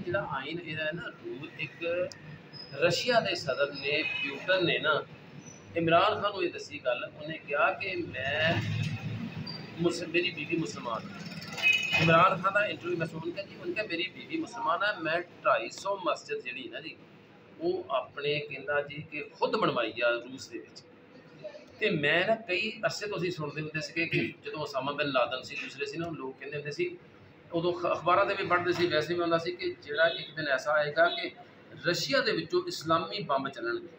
ਜਿਹੜਾ ਆਇਨ ਇਹਦਾ ਨਾ रूल एक रशिया के सदर ने प्यूटन ने ना इमरान खान को ये दसी गल, उन्हें कहा कि मेरी बीवी मुसलमान है। इमरान खान का इंटरव्यू मैं सुन के जी उनका मेरी बीवी मुसलमान है, मैं 250 मस्जिद जी ना जी वो अपने कहना जी कि खुद बनवाई आ रूस के। तो मैं ना कई अरसे तो असीं सुनते होंगे सी कि जो ओसामा बिन लादन से दूसरे से ना लोग कहते होंगे सी, उदों अखबारों में भी पढ़ते सी, वैसे भी होंदा सी कि जिहड़ा एक दिन ऐसा आएगा कि रशिया दे विचों इस्लामी बंब चलणगे,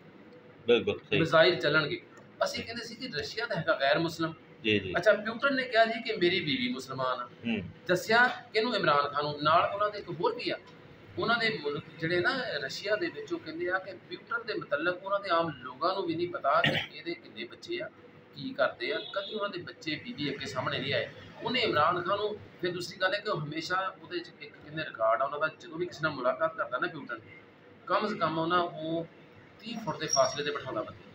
बिल्कुल मिसाइल चलणगे। असीं कहंदे सी कि रशिया दा हैगा गैर मुस्लिम। जी जी। अच्छा प्यूटन ने कहा जी कि मेरी बीवी मुसलमान आ, दस्सिया किहनूं इमरान खान नूं, नाल उन्हां दे एक होर भी आ उन्होंने मुल्क जिहड़े ना रशिया दे विच ओह कहंदे आ कि प्यूटन के मतलब उन्होंने आम लोगों को भी नहीं पता कि ये किन्ने बच्चे आ, की करते हैं, कभी उन्होंने बच्चे बीवी अगे सामने नहीं आए। उन्हें इमरान खान को फिर दूसरी गल है कि हमेशा वो एक कहते रिकॉर्ड आ उन्होंने, जो भी किसी ने मुलाकात करता ना प्यूटन कम से कम उन्हें वो 30 फुट के फासले से बिठाता बंदे।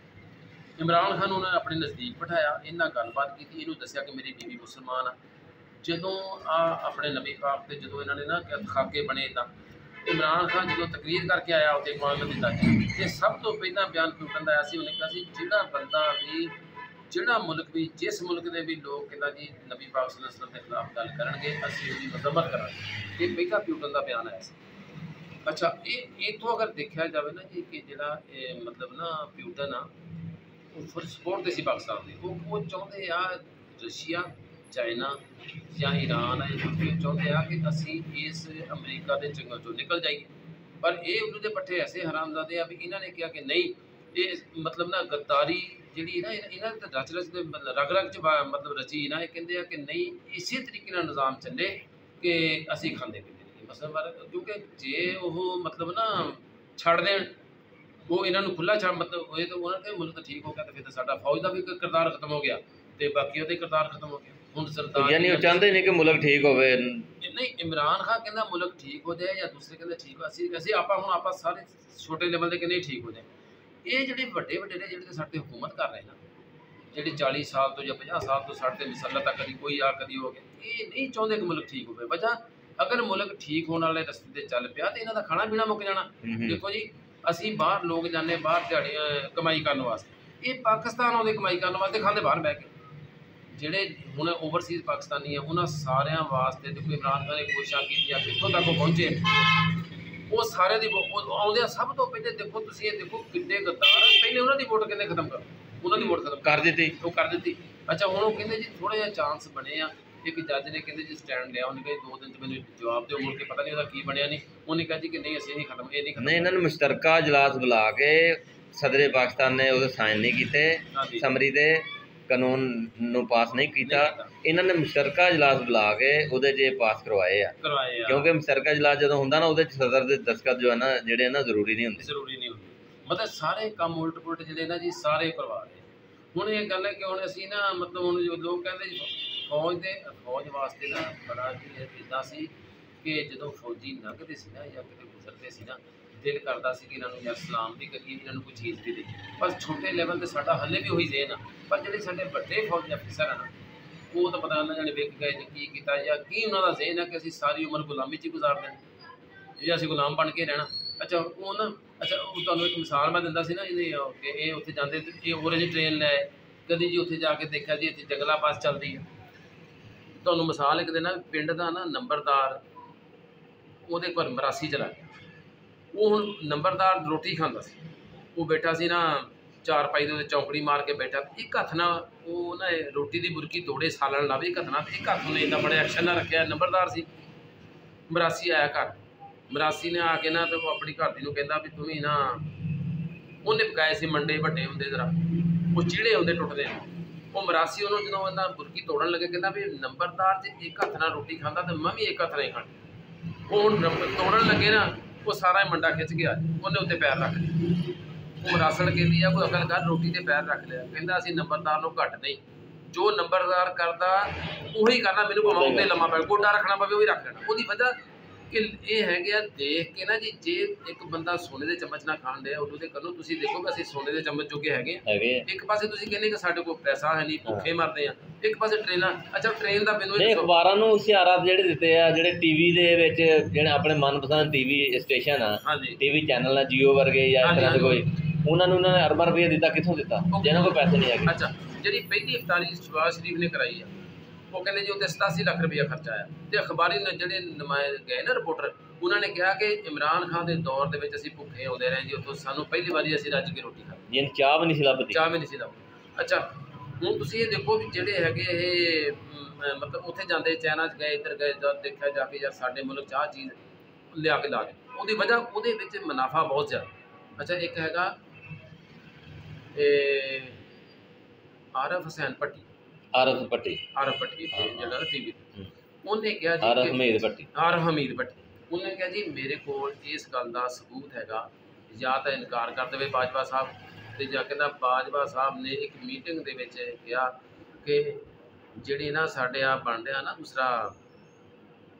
इमरान खान उन्होंने अपने नज़दीक बिठाया, इन्हें गलबात की, इन्हों दसिया कि मेरी बीवी मुसलमान आ। जदों अपने नबी पाक से जो इन्होंने ना खाके बने इदा, इमरान खान जो तकरीर करके आया उत्ते कौम दी ताकि सब तो पहला बयान प्यूटन का आया सी, उन्हें कहा सी जिहड़ा बंदा भी जिहड़ा मुल्क भी जिस मुल्क के भी लोग कहता जी नबी पाक सल्लल्लाहु अलैहि वसल्लम के खिलाफ गल करनगे असीं उहदी मज़म्मत करांगे। ये पहला प्यूटन का बयान आया सी। अच्छा ये तो अगर देखा जाए ना जी कि जिहड़ा मतलब ना प्यूटन आ वो फुल सपोर्ट सी पाकिस्तान की, वो चाहते आ रशिया चाइना या ईरान है चाहते हैं कि असी इस अमरीका के जंगल चो निकल जाइए, पर ये उन्होंने पट्ठे ऐसे हरामजादे आ भी इन्होंने कहा कि नहीं ये मतलब ना गद्दारी जी ना इन्होंने तो रच रच रग रग च मतलब रची ना, ये कहते कि नहीं इसी तरीके निज़ाम चले कि असी खाते पीते नहीं मसलन बारे, क्योंकि जे वो मतलब ना छड़ देन वो इन्होंने खुला छड़ मतलब ये तो उन्होंने मुल्क तो ठीक हो गया, तो फिर तो साडा फौज का भी किरदार खत्म हो गया, तो बाकी वो किरदार खत्म हो गया। हुण सरदार यानी वो चाहते नहीं कि मुल्क ठीक होवे, नहीं इमरान खान कहना मुल्क ठीक हो जाए या दूसरे कहते ठीक हो, असी आप हुण आप सारे छोटे लेवल के नहीं ठीक हो जाए। ये जिहड़े वड्डे वड्डे ने जिहड़े साडे हुकूमत कर रहे हैं ना, जिहड़े 40 साल तो या 50 साल तो साडे मसला तक कभी कोई आ कभी हो गया, ये नहीं चाहते कि मुल्क ठीक हो। वजह अगर मुल्क ठीक होने वाले रस्ते से चल पिया तो इन्हों का खाना पीना मुक जाना। देखो जी असी बाहर लोग जाने बाहर दिहाड़ी कमाई करने वास्ते, ये पाकिस्तान आउंदे कमाई करने वास्ते खाते बाहर बह के, जिहड़े हुण ओवरसीज़ पाकिस्तानी है उन्होंने सारे वास्ते देखो इमरान खान ने कोशिशें कीतियां कित्थों तक पहुँचे, वो सारे दी आउंदे सब तो पहले देखो तुसीं ये देखो किन्ने गद्दार पहले उन्होंने वोट किन्ने खत्म कर उन्होंने वोट खत्म कर दी वो कर दी। अच्छा हुण वो कहंदे जी थोड़ा जिहा चांस बने आ, एक जज ने कहते जी स्टैंड लिया, उन्हें कहा 2 दिन मैंने जवाब दो, मुड़ के पता नहीं की बनया नहीं, उन्हें कहा जी कि नहीं असीं नहीं खत्म ये नहीं खत्म नहीं इन्होंने मुश्तरका इजलास बुला के सदर पाकिस्तान ने वो साइन नहीं किए, समरी दे कानून नूं पास नहीं किया, इन्होंने मुश्तरका इजलास बुला के उहदे च पास करवाए आ, क्योंकि मुश्तरका इजलास जो होंदा ना उहदे च सदर दे दस्तखत जो है ना जिहड़े ना जरूरी नहीं होंदे, मतलब सारे काम उलट पुलट जिहड़े ना जी सारे करवा रहे। हुण ये गल है कि हुण असीं ना मतलब हुण जो लोग कहते फौज वास्ते ना बड़ा जी इदां सी कि जदों फौजी लंघदे सी ना या किते गुजरदे सी ना दिल करता सी कि इन्हों यार सलाम भी करिए, इन्हों कोई चीज़ भी दी, पर छोटे लैवल पर साडा हले भी वही जेन आ, पर जिहड़े साडे वड्डे फौजी अफसर हैं ना वो तो पता ना जाने वेख गए की कीता या की उन्हों का जेन है कि असीं सारी उम्र गुलामी च गुजार देना या असीं गुलाम बन के रहना। अच्छा वो ना अच्छा तुहानूं एक मिसाल मैं दिंदा सी ना ये उत्थे जांदे ये ओरेंज ट्रेन लै कभी जी उत्थे जाके देखा जी इत्थे जंगला बस चलती है। तुहानूं मिसाल एक देना पिंड का ना नंबरदार उहदे घर मरासी चला गया, वो हुण नंबरदार रोटी खांदा सी, वो बैठा सी ना चारपाई दे चौंकड़ी मार के बैठा, एक हथ ना वो ना रोटी की बुरकी तोड़े सालन लावे एक हथ ना, एक हथ ने इन्ना बड़े एक्शन ना रखा, नंबरदार सी। मरासी आया घर, मरासी ने आके ना तो अपनी घरदी नूं कहंदा भी तुम ना उन्हें पकाए से मंडे वड्डे होंदे जरा वो चीड़े होंदे टुटदे, वो मरासी उन्होंने जो इन्ना बुरकी तोड़न लगे कहंदा भी नंबरदार जे एक हथ नाल रोटी खांदा तो मैं भी एक हथ नहीं खानी। वो हुण तोड़न लगे ना वो सारा मंडा खिंच गया, उन्हें उत्ते पैर रख लिया, वो मरासण कहती है कोई अकल कर रोटी ते पैर रख लिया, कहंदा असीं नंबरदार नूं घट नहीं, जो नंबरदार करदा उही करना, मैनूं भावें उत्ते लम्मा पै गोडा रखना पवे उही रख लेना। उसदी वजह ਕਿ ਇਹ ਹੈਗੇ ਆ ਦੇਖ ਕੇ ਨਾ ਜੀ, ਜੇ ਇੱਕ ਬੰਦਾ ਸੋਨੇ ਦੇ ਚਮਚ ਨਾਲ ਖਾਣ ਡਿਆ ਉਦੋਂ ਤੇ ਕਰੋ ਤੁਸੀਂ ਦੇਖੋ ਕਿ ਅਸੀਂ ਸੋਨੇ ਦੇ ਚਮਚ ਜੋਗੇ ਹੈਗੇ ਆ। ਇੱਕ ਪਾਸੇ ਤੁਸੀਂ ਕਹਿੰਦੇ ਕਿ ਸਾਡੇ ਕੋਲ ਪੈਸਾ ਹੈ ਨਹੀਂ, ਭੁੱਖੇ ਮਰਦੇ ਆ, ਇੱਕ ਪਾਸੇ ਟ੍ਰੇਨਾਂ। ਅੱਛਾ ਟ੍ਰੇਨ ਦਾ ਮੈਨੂੰ ਨਹੀਂ, ਅਖਬਾਰਾਂ ਨੂੰ ਇਸ਼ਤਿਹਾਰ ਜਿਹੜੇ ਦਿੱਤੇ ਆ, ਜਿਹੜੇ ਟੀਵੀ ਦੇ ਵਿੱਚ ਜਿਹੜੇ ਆਪਣੇ ਮਨਪਸੰਦ ਟੀਵੀ ਸਟੇਸ਼ਨ ਆ, ਟੀਵੀ ਚੈਨਲ ਆ, ਜੀਓ ਵਰਗੇ ਜਾਂ ਇਸ ਤਰ੍ਹਾਂ ਦੇ ਕੋਈ, ਉਹਨਾਂ ਨੂੰ ਉਹਨਾਂ ਨੇ ਅਰਬਾਂ ਰੁਪਏ ਦਿੱਤਾ, ਕਿੱਥੋਂ ਦਿੱਤਾ ਜਿਹਨਾਂ ਕੋਲ ਪੈਸੇ ਨਹੀਂ ਹੈਗੇ। ਅੱਛਾ ਜਿਹੜੀ ਪਹਿਲੀ ਇਫਤਾਰੀ ਸ਼ਹਿਬਾਜ਼ ਸ਼ਰੀਫ ਨੇ ਕਰਾਈ ਆ, ਉਹ ਕਹਿੰਦੇ ਜੀ ਉੱਤੇ 87 ਲੱਖ ਰੁਪਇਆ ਖਰਚਾ ਆਇਆ, ਤੇ ਅਖਬਾਰੀ ਜਿਹੜੇ ਨੁਮਾਇੰਦੇ ਗਏ ਨਾ ਰਿਪੋਰਟਰ, ਉਹਨਾਂ ਨੇ ਕਿਹਾ ਕਿ ਇਮਰਾਨ ਖਾਨ ਦੇ ਦੌਰ ਦੇ ਵਿੱਚ ਅਸੀਂ ਭੁੱਖੇ ਆਉਂਦੇ ਰਹੇ ਜੀ, ਉੱਥੋਂ ਸਾਨੂੰ ਪਹਿਲੀ ਵਾਰੀ ਅਸੀਂ ਰੱਜ ਕੇ ਰੋਟੀ ਖਾਧੀ, ਜਿਹਨੂੰ ਚਾਹ ਵੀ ਨਹੀਂ ਸੀ ਲੱਭਦੀ, ਚਾਹ ਵੀ ਨਹੀਂ ਸੀ ਲੱਭਦੀ। ਅੱਛਾ ਹੁਣ ਤੁਸੀਂ ਇਹ ਦੇਖੋ ਵੀ ਜਿਹੜੇ ਹੈਗੇ ਇਹ ਮਤਲਬ ਉੱਥੇ ਜਾਂਦੇ, ਚਾਈਨਾ 'ਚ ਗਏ, ਇੱਧਰ ਗਏ, ਜਦ ਦੇਖਿਆ ਜਾ ਕੇ ਯਾਰ ਸਾਡੇ ਮੁਲਕ ਚਾਹ ਚੀਜ਼ ਲਿਆ ਕੇ ਲਾ ਦੇ, ਉਹਦੀ ਵਜ੍ਹਾ ਉਹਦੇ ਵਿੱਚ ਮੁਨਾਫਾ ਬਹੁਤ ਜ਼ਿਆਦਾ। ਅੱਛਾ ਇੱਕ ਹੈਗਾ ਇਹ ਆਰਫ ਹੁਸੈਨ ਭੱਟੀ, ਆਰਫ ਭੱਟੀ ਜਿਹੜਾ ਟੀਵੀ, ਉਹਨੇ ਕਿਹਾ ਜੀ ਆਰਫ ਹਮੀਦ ਭੱਟੀ, ਉਹਨੇ ਕਿਹਾ ਜੀ ਮੇਰੇ ਕੋਲ ਇਸ ਗੱਲ ਦਾ ਸਬੂਤ ਹੈਗਾ, ਜਾਂ ਤਾਂ ਇਨਕਾਰ ਕਰ ਦੇਵੇ ਬਾਜਵਾ ਸਾਹਿਬ, ਤੇ ਜਾਂ ਕਹਿੰਦਾ ਬਾਜਵਾ ਸਾਹਿਬ ਨੇ ਇੱਕ ਮੀਟਿੰਗ ਦੇ ਵਿੱਚ ਕਿਹਾ ਕਿ ਜਿਹੜੇ ਨਾ ਸਾਡੇ ਆ ਬਣ ਰਿਹਾ ਨਾ ਦੂਸਰਾ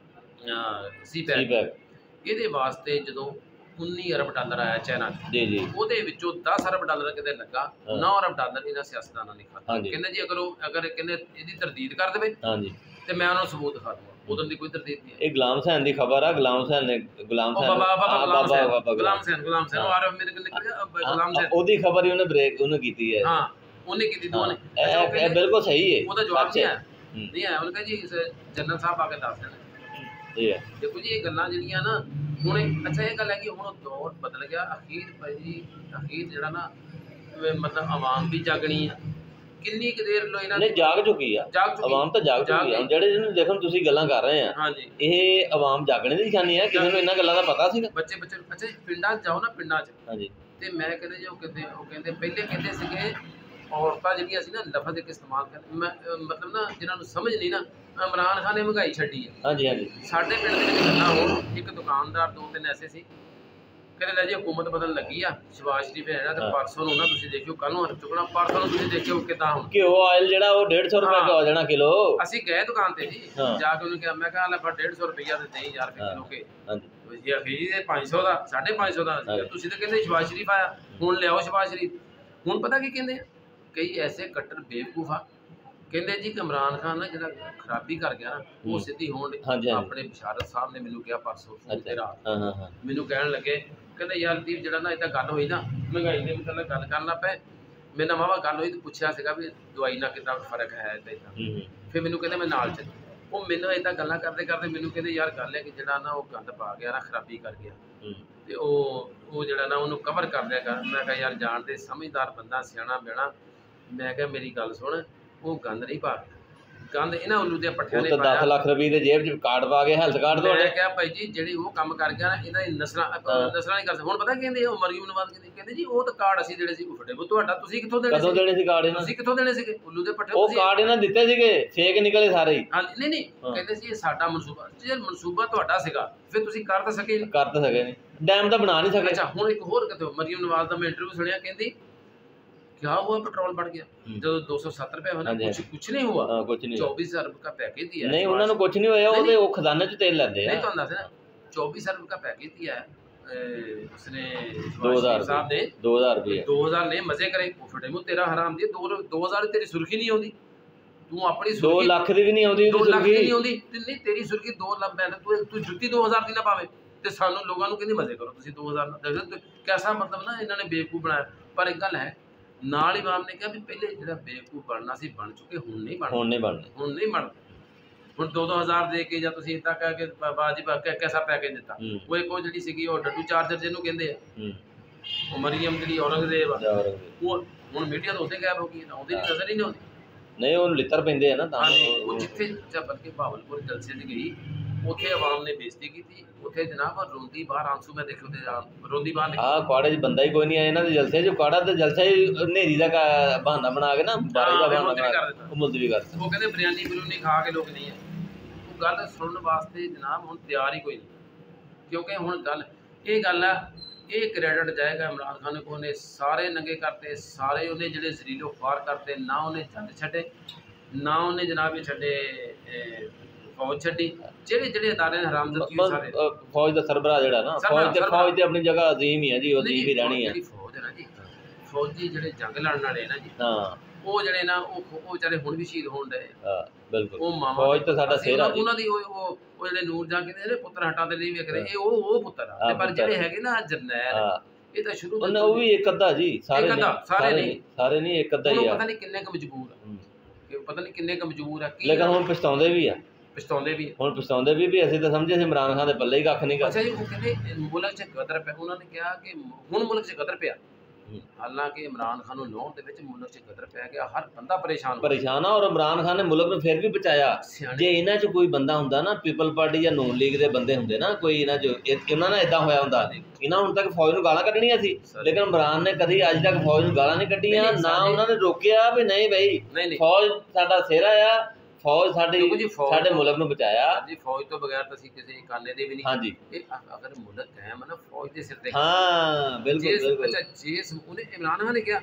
ਸੀਪੈਕ, ਇਹਦੇ ਵਾਸਤੇ ਜਦੋਂ 19 ਅਰਬ ਡਾਲਰ ਆਇਆ ਚਾਈਨਾ ਜੀ, ਉਹਦੇ ਵਿੱਚੋਂ 10 ਅਰਬ ਡਾਲਰ ਕਿਤੇ ਲੱਗਾ, 9 ਅਰਬ ਡਾਲਰ ਇਹਨਾਂ ਸਿਆਸਤਦਾਨਾਂ ਨੇ ਖਾਧਾ। ਕਹਿੰਦੇ ਜੀ ਅਗਰ ਕਹਿੰਦੇ ਇਹਦੀ ਤਰਦੀਦ ਕਰ ਦੇਵੇ ਤੇ ਮੈਂ ਉਹਨਾਂ ਨੂੰ ਸਬੂਤ ਦਿਖਾ ਦੂੰਗਾ, ਉਦੋਂ ਦੀ ਕੋਈ ਤਰਦੀਦ ਨਹੀਂ। ਇਹ ਗੁਲਾਮ ਹੁਸੈਨ ਦੀ ਖਬਰ ਆ, ਗੁਲਾਮ ਹੁਸੈਨ ਉਹਦੀ ਖਬਰ ਹੀ ਉਹਨੇ ਬ੍ਰੇਕ ਉਹਨੇ ਕੀਤੀ ਹੈ, ਹਾਂ ਉਹਨੇ ਕੀਤੀ, ਦੋਨੇ ਇਹ ਬਿਲਕੁਲ ਸਹੀ ਹੈ, ਉਹਦਾ ਜਵਾਬ ਨਹੀਂ ਆਇਆ। ਉਹਨੇ ਕਿਹਾ ਜੀ ਜਨਰਲ ਸਾਹਿਬ ਆ ਕੇ ਦੱਸ ਦੇਣਾ। ਦੇਖੋ ਜੀ ਇਹ ਗੱਲਾਂ ਜਿਹੜੀਆਂ ਨਾ ਹੁਣ, ਅੱਛਾ ਇਹ ਗੱਲ ਹੈ ਕਿ ਹੁਣ ਦੌਰ ਬਦਲ ਗਿਆ, ਅਖੀਰ ਜਿਹੜਾ ਨਾ ਮਤਲਬ ਆਵਾਮ ਵੀ ਜਾਗਣੀ ਆ, ਕਿੰਨੀ ਕੁ ਦੇਰ ਲੋ ਇਹਨਾਂ ਨੇ ਜਾਗ ਚੁੱਕੀ ਆ, ਆਵਾਮ ਤਾਂ ਜਾਗ ਚੁੱਕੀ ਆ। ਜਿਹੜੇ ਜਿਹਨੂੰ ਦੇਖੋ ਤੁਸੀਂ ਗੱਲਾਂ ਕਰ ਰਹੇ ਆ, ਇਹ ਆਵਾਮ ਜਾਗਣੇ ਦੀ ਨਿਸ਼ਾਨੀ ਆ, ਕਿਸੇ ਨੂੰ ਇਹਨਾਂ ਗੱਲਾਂ ਦਾ ਪਤਾ ਸੀਗਾ। ਬੱਚੇ ਅੱਛਾ ਪਿੰਡਾਂ 'ਚ ਜਾਓ ਨਾ, ਪਿੰਡਾਂ 'ਚ ਤੇ ਮੈਂ ਕਹਿੰਦੇ ਜੀ ਉਹ ਕਹਿੰਦੇ ਪਹਿਲੇ ਕਹਿੰਦੇ ਸੀਗੇ ਔਰਤਾਂ ਜਿਹੜੀਆਂ ਸੀ ਨਾ ਲਫ਼ਜ਼ ਇੱਕ ਇਸਤੇਮਾਲ ਕਰਦੇ, ਮੈਂ ਮਤਲਬ ਨਾ ਜਿਹਨਾਂ ਨੂੰ ਸਮਝ ਨਹੀਂ ਨਾ, ਇਮਰਾਨ ਖਾਨ ਨੇ ਮਹਿੰਗਾਈ ਛੱਡੀ ਹੈ। ਸਾਡੇ ਪਿੰਡ ਦੇ ਵਿੱਚ ਗੱਲਾਂ ਹੋਣ, ਇੱਕ ਦੁਕਾਨਦਾਰ 2-3 ਐਸੇ ਸੀ, ਕਹਿੰਦੇ ਲੈ ਜੀ ਹੁਕੂਮਤ ਬਦਲ ਲੱਗੀ ਆ, ਸ਼ਹਿਬਾਜ਼ ਸ਼ਰੀਫ ਹੈ ਨਾ, ਤੇ ਪਰਸੋਂ ਨੂੰ ਨਾ ਤੁਸੀਂ ਦੇਖਿਓ, ਕੱਲ ਨੂੰ ਚੁੱਕਣਾ, ਪਰਸੋਂ ਨੂੰ ਤੁਸੀਂ ਦੇਖਿਓ ਕਿੱਦਾਂ ਹੁਣ ਘਿਓ ਆਇਲ ਜਿਹੜਾ ਉਹ 150 ਰੁਪਏ ਦਾ ਹੋ ਜਾਣਾ ਕਿਲੋ। ਅਸੀਂ ਗਏ ਦੁਕਾਨ ਤੇ ਜੀ, ਜਾ ਕੇ ਉਹਨੂੰ ਕਿਹਾ, ਮੈਂ ਕਿਹਾ ਲੈ 150 ਰੁਪਈਆ ਤੇ 3000 ਰੁਪਏ ਕਿਲੋ ਕੇ, ਜੀ ਅਖੀਰ 500 ਦਾ 550 ਦਾ, ਤੁਸੀਂ ਤਾਂ ਕਹਿੰਦੇ ਸ਼ਹਿਬਾਜ਼ ਸ਼ਰੀਫ ਆਇਆ, ਹੁਣ ਲਿਆਓ ਸ਼ਹਿਬਾਜ਼ ਸ਼ਰੀਫ। ਹੁਣ ਪਤਾ ਕੀ ਕਹਿੰਦੇ ਆ ਕਈ ਐਸੇ ਕੱਟਰ ਬੇਵਕੂਫ ਆ, ਕਹਿੰਦੇ ਜੀ ਇਮਰਾਨ ਖਾਨ ਨਾ ਜਿਹੜਾ ਖਰਾਬੀ ਕਰ ਗਿਆ ਨਾ, ਉਹ ਸਿੱਧੀ ਹੋਣ। ਆਪਣੇ ਬਸ਼ਾਰਤ ਸਾਹਿਬ ਨੇ ਮੈਨੂੰ ਕਿਹਾ ਪਰਸੋਂ ਤੇ ਰਾਤ, ਮੈਨੂੰ ਕਹਿਣ ਲੱਗੇ, ਕਹਿੰਦੇ ਯਾਰ ਦੀਪ ਜਿਹੜਾ ਨਾ ਇੱਦਾਂ ਗੱਲ ਹੋਈ ਨਾ ਮਹਿੰਗਾਈ ਦੇ ਮਤਲਬ ਗੱਲ ਕਰਨ ਲੱਗ ਪਏ, ਮੇਰੇ ਨਾਲ ਵਾਹਵਾ ਗੱਲ ਹੋਈ ਤੇ ਪੁੱਛਿਆ ਸੀਗਾ ਵੀ ਦਵਾਈ ਨਾਲ ਕਿੰਨਾ ਫਰਕ ਹੈ ਇੱਦਾਂ। ਫਿਰ ਮੈਨੂੰ ਕਹਿੰਦੇ ਮੈਂ ਨਾਲ ਚੱਲ, ਉਹ ਮੈਨੂੰ ਇੱਦਾਂ ਗੱਲਾਂ ਕਰਦੇ ਕਰਦੇ ਮੈਨੂੰ ਕਹਿੰਦੇ ਯਾਰ ਗੱਲ ਹੈ ਕਿ ਜਿਹੜਾ ਨਾ ਉਹ ਗੰਦ ਪਾ ਗਿਆ ਨਾ, ਖਰਾਬੀ ਕਰ ਗਿਆ, ਤੇ ਉਹ ਜਿਹੜਾ ਨਾ ਉਹਨੂੰ ਕਵਰ ਕਰ ਦਿਆ ਕਰ। ਮੈਂ ਕਿਹਾ ਯਾਰ ਜਾਣਦੇ ਸਮਝਦਾਰ ਬੰਦਾ, ਸਿਆਣਾ ਬਿਆਣਾ, ਮੈਂ ਕਿਹਾ ਮੇਰੀ ਗੱਲ ਸੁਣ, ਉਹ ਗੰਦ ਨਹੀਂ ਪਾ, ਗੰਦ ਇਹਨਾਂ ਉੱਲੂ ਦੇ ਪੱਠਿਆਂ ਨੇ ਪਾਇਆ। 10 ਲੱਖ ਰੁਪਏ ਦੇ ਜੇਬ 'ਚ ਕਾਰਡ ਪਾ ਕੇ ਹੈਲਥ ਕਾਰਡ ਤੋਂ। ਮੈਂ ਕਿਹਾ ਭਾਈ ਜੀ ਜਿਹੜੀ ਉਹ ਕੰਮ ਕਰ ਗਿਆ ਨਾ, ਇਹਨਾਂ ਦੀ ਨਸਲਾਂ ਨਹੀਂ ਕਰ ਸਕਦੇ। ਹੁਣ ਪਤਾ ਕਹਿੰਦੇ ਉਹ ਮਰੀਮ ਨਵਾਜ਼ ਕਹਿੰਦੇ ਜੀ ਉਹ ਤਾਂ ਕਾਰਡ ਅਸੀਂ ਜਿਹੜੇ ਸੀ ਫਟੇ, ਉਹ ਤੁਹਾਡਾ ਤੁਸੀਂ ਕਿੱਥੋਂ ਦੇਣੇ ਸੀ? ਕਦੋਂ ਦੇਣੇ ਸੀ ਕਾਰਡ? ਤੁਸੀਂ ਕਿੱਥੋਂ ਦੇਣੇ ਸੀਗੇ? ਉੱਲੂ ਦੇ ਪੱਠੇ ਉਹ ਕਾਰਡ ਇਹਨਾਂ ਦਿੱਤੇ ਸੀਗੇ, ਫੇਕ ਨਿਕਲੇ ਸਾਰੇ ਹੀ। ਨਹੀਂ ਕਹਿੰਦੇ ਸੀ ਇਹ ਸਾਡਾ ਮਨਸੂਬਾ, ਜੇ ਮਨਸੂਬਾ ਤੁਹਾਡਾ ਸੀਗਾ ਫਿਰ ਤੁਸੀਂ ਕਰ ਤਾਂ ਸਕੇ ਨਹੀਂ, ਡੈਮ ਤਾਂ ਬਣਾ ਨਹੀਂ ਸਕੇ। ਅੱਛਾ ਹੁਣ ਇੱਕ ਹੋਰ ਕਿਤੇ ਮਰੀਮ ਨਵਾਜ਼ ਦਾ ਮੈਂ ਇੰਟਰਵਿਊ ਸੁਣਿਆ, ਕਹਿੰਦੀ क्या हुआ पेट्रोल बढ़ गया जो 270 रुपए होना, कुछ नहीं हुआ, 24 अरब का पैकेज दिया नहीं, उन्होंने कुछ नहीं होया, वो वो खजाने च तेल लेते हैं। नहीं तो अंदाज है ना, 24 अरब का पैकेज दिया है उसने, 2000 साहब ने 2000 रुपए 2000 ने मजे करे छोटे मुंह, तेरा हराम दिए 2000 तेरी सुर्खी नहीं होती, तू अपनी 2 लाख दी भी नहीं आउंदी, 2 लाख दी नहीं आउंदी, नहीं तेरी सुर्खी 2 लाख पैसे तू जुत्ती 2000 दी ना पावे ते सानू लोगों ਨੂੰ ਕਹਿੰਦੀ ਮਜ਼ੇ ਕਰੋ ਤੁਸੀਂ 2000 कैसा मतलब ना ਇਹਨਾਂ ਨੇ ਬੇਵਕੂਫ ਬਣਾਇਆ। ਪਰ ਇੱਕ ਗੱਲ ਹੈ ਨਾਲ ਇਮਾਮ ਨੇ ਕਿਹਾ ਵੀ ਪਹਿਲੇ ਜਿਹੜਾ ਬੇਵਕੂਫ ਬਣਨਾ ਸੀ ਬਣ ਚੁੱਕੇ, ਹੁਣ ਨਹੀਂ ਬਣਨਾ। ਹੁਣ 2-2000 ਦੇ ਕੇ ਜਾਂ ਤੁਸੀਂ ਇੱਦਾਂ ਕਹਿ ਕੇ ਬਾਜੀ ਕੈਸਾ ਪੈਕੇਜ ਦਿੱਤਾ, ਉਹ ਇੱਕ ਉਹ ਜਿਹੜੀ ਸੀਗੀ ਉਹ ਡੱਡੂ ਚਾਰਜਰ ਜਿਹਨੂੰ ਕਹਿੰਦੇ ਆ, ਉਹ ਮਰੀਮ ਜਿਹੜੀ ਔਰੰਗਜ਼ੇਬ ਆ, ਉਹ ਹੁਣ ਮੀਡੀਆ ਤੋਂ ਉੱਥੇ ਗਾਇਬ ਹੋ ਗਈ, ਉਹਦੀ ਨਜ਼ਰ ਹੀ ਨਹੀਂ ਆਉਂਦੀ। ਨਹੀਂ ਉਹਨੂੰ ਲਿੱਤਰ ਪੈਂਦੇ ਆ ਨਾ ਤਾਂ ਉਹ ਜਿੱਥੇ ਬਲਕਿ ਭਾਵਲਪੁਰ ਜਲਸੇ 'ਚ ਗਈ, ਉੱਥੇ ਆਵਾਮ ਨੇ ਬੇਇੱਜ਼ਤੀ ਕੀਤੀ, ਉੱਥੇ ਜਨਾਬ ਰੋਂਦੀ ਬਾਹਰ ਆਂਸੂ ਮੈਂ ਦੇਖੇ, ਉੱਥੇ ਰੋਂਦੀ ਬਾਹਰ। ਕਾੜੇ 'ਚ ਬੰਦਾ ਹੀ ਕੋਈ ਨਹੀਂ ਆਇਆ ਇਹਨਾਂ ਦੇ ਜਲਸੇ 'ਚ, ਕਾੜਾ ਤੇ ਜਲਸਾ ਹੀ ਹਨੇਰੀ ਦਾ ਬਹਾਨਾ ਬਣਾ ਕੇ ਨਾ, ਬਾਰੇ ਦਾ ਬਹਾਨਾ ਬਣਾ ਕੇ ਉਹ ਮੁਲਤਵੀ ਕਰ ਦਿੱਤਾ। ਉਹ ਕਹਿੰਦੇ ਬਿਰਿਆਨੀ ਬਿਰੂਨੀ ਖਾ ਕੇ ਲੋਕ ਨਹੀਂ ਹੈ, ਉਹ ਗੱਲ ਸੁਣਨ ਵਾਸਤੇ ਜਨਾਬ ਹੁਣ ਤਿਆਰ ਹੀ ਕੋਈ ਨਹੀਂ। ਕਿਉਂਕਿ ਹੁਣ ਗੱਲ ਇਹ ਗੱਲ ਆ, ਇਹ ਕ੍ਰੈਡਿਟ ਜਾਏਗਾ ਇਮਰਾਨ ਖਾਨ ਨੂੰ, ਉਹਨੇ ਸਾਰੇ ਨੰਗੇ ਕਰਤੇ, ਸਾਰੇ ਉਹਨੇ ਜਿਹੜੇ ਜ਼ਰੀਲੋ ਖਾਰ ਕਰਤੇ, ਨਾ ਉਹਨੇ ਜੰਡ ਛੱਡੇ, ਨਾ ਉਹਨੇ ਜਨਾਬ ਇਹ ਛੱਡੇ ਫੌਜ ਛੱਡੀ, ਜਿਹੜੇ ਜਿਹੜੇ ਅਦਾਰੇ ਨੇ ਹਰਾਮਜ਼ਦਗੀ ਸਾਰੇ। ਫੌਜ ਦਾ ਸਰਬਰਾਹ ਜਿਹੜਾ ਨਾ, ਫੌਜ ਤੇ ਆਪਣੀ ਜਗ੍ਹਾ ਅਜ਼ੀਮ ਹੀ ਹੈ ਜੀ, ਉਹ ਅਜ਼ੀਮ ਹੀ ਰਹਿਣੀ ਹੈ। ਜਿਹੜੀ ਫੌਜ ਹੈ ਨਾ ਜੀ, ਫੌਜੀ ਜਿਹੜੇ ਜੰਗ ਲੜਨ ਵਾਲੇ ਨਾ ਜੀ, ਹਾਂ ਉਹ ਜਿਹੜੇ ਨਾ ਉਹ ਵਿਚਾਰੇ ਹੁਣ ਵੀ ਸ਼ਹੀਦ ਹੋਣ ਡਏ। ਹਾਂ ਬਿਲਕੁਲ, ਉਹ ਮਾਂ ਫੌਜ ਤਾਂ ਸਾਡਾ ਸਿਹਰਾ ਜੀ। ਉਹਨਾਂ ਦੀ ਉਹ ਜਿਹੜੇ ਨੂਰ ਜਾਂ ਕਹਿੰਦੇ ਨੇ ਪੁੱਤਰ ਹਟਾ ਦੇ ਲਈ ਵੇਖਦੇ, ਇਹ ਉਹ ਪੁੱਤਰ ਆ। ਤੇ ਪਰ ਜਿਹੜੇ ਹੈਗੇ ਨਾ ਜਰਨੈਲ, ਇਹ ਤਾਂ ਸ਼ੁਰੂ ਤੋਂ ਉਹ ਵੀ ਇੱਕ ਅੱਧਾ ਜੀ, ਸਾਰੇ ਨਹੀਂ, ਇੱਕ ਅੱਧਾ ਹੀ ਆ। ਪਤਾ ਨਹੀਂ ਕਿੰਨੇ ਕੁ ਮਜਬੂਰ ਆ, ਪਤਾ ਨਹੀਂ ਕਿੰਨੇ ਕੁ ਮਜਬੂਰ ਆ। ਲੇਕਿਨ ਹੁਣ ਪਛਤਾਉਂਦੇ ਵੀ ਆ, ਹੁਣ ਪਛਤਾਉਂਦੇ ਵੀ ਅਸੀਂ ਤਾਂ ਸਮਝੇ ਸੀ ਇਮਰਾਨ ਖਾਨ ਦੇ ਪੱਲੇ ਹੀ ਕੱਖ ਨਹੀਂ ਗਾ। ਅੱਛਾ ਜੀ, ਉਹ ਕਹਿੰਦੇ ਮੁਲਕ 'ਚ ਗਦਰ ਪਿਆ, ਉਹਨਾਂ ਨੇ ਕਿਹਾ ਕਿ ਹੁਣ ਮੁਲਕ 'ਚ ਗਦਰ ਪਿਆ। ਹਾਲਾਂਕਿ ਇਮਰਾਨ ਖਾਨ ਨੂੰ ਲਾਉਣ ਦੇ ਵਿੱਚ ਮੁਲਕ 'ਚ ਗਦਰ ਪੈ ਗਿਆ, ਹਰ ਬੰਦਾ ਪਰੇਸ਼ਾਨ ਆ। ਔਰ ਇਮਰਾਨ ਖਾਨ ਨੇ ਮੁਲਕ ਨੂੰ ਫਿਰ ਵੀ ਬਚਾਇਆ। ਜੇ ਇਹਨਾਂ 'ਚ ਕੋਈ ਬੰਦਾ ਹੁੰਦਾ ਨਾ, ਪੀਪਲ ਪਾਰਟੀ ਜਾਂ ਨੂਨ ਲੀਗ ਦੇ ਬੰਦੇ ਹੁੰਦੇ ਨਾ, ਕੋਈ ਇਹਨਾਂ 'ਚ, ਇਹਨਾਂ ਨਾਲ ਇਦਾਂ ਹੋਇਆ ਹੁੰਦਾ, ਇਹਨਾਂ ਹੁਣ ਤੱਕ ਫੌਜ ਨੂੰ ਗਾਲਾਂ ਕੱਢਣੀਆਂ ਸੀ। ਲੇਕਿਨ ਇਮਰਾਨ ਨੇ ਕਦੀ ਅੱਜ ਤੱਕ ਫੌਜ ਨੂੰ ਗਾਲਾਂ ਨਹੀਂ ਕੱਢੀਆਂ, ਨਾ ਉਹਨਾਂ ਨੇ ਰੋਕਿਆ ਵੀ ਨਹੀਂ ਬਈ ਫੌਜ ਸਾਡਾ ਸਿਹਰਾ ਆ, ਫੌਜ ਸਾਡੇ ਮੁਲਕ ਨੂੰ ਬਚਾਇਆ ਜੀ। ਫੌਜ ਤੋਂ ਬਗੈਰ ਤਾਂ ਅਸੀਂ ਕਿਸੇ ਕਾਨੇ ਦੇ ਵੀ ਨਹੀਂ। ਹਾਂਜੀ, ਇਹ ਅਗਰ ਮੁਲਕ ਕਾਇਮ ਹੈ ਨਾ ਫੌਜ ਦੇ ਸਿਰ ਤੇ। ਹਾਂ ਬਿਲਕੁਲ। ਅੱਛਾ, ਜਿਸ ਉਹਨੇ ਇਮਰਾਨ ਖਾਨ ਨੇ ਕਿਹਾ,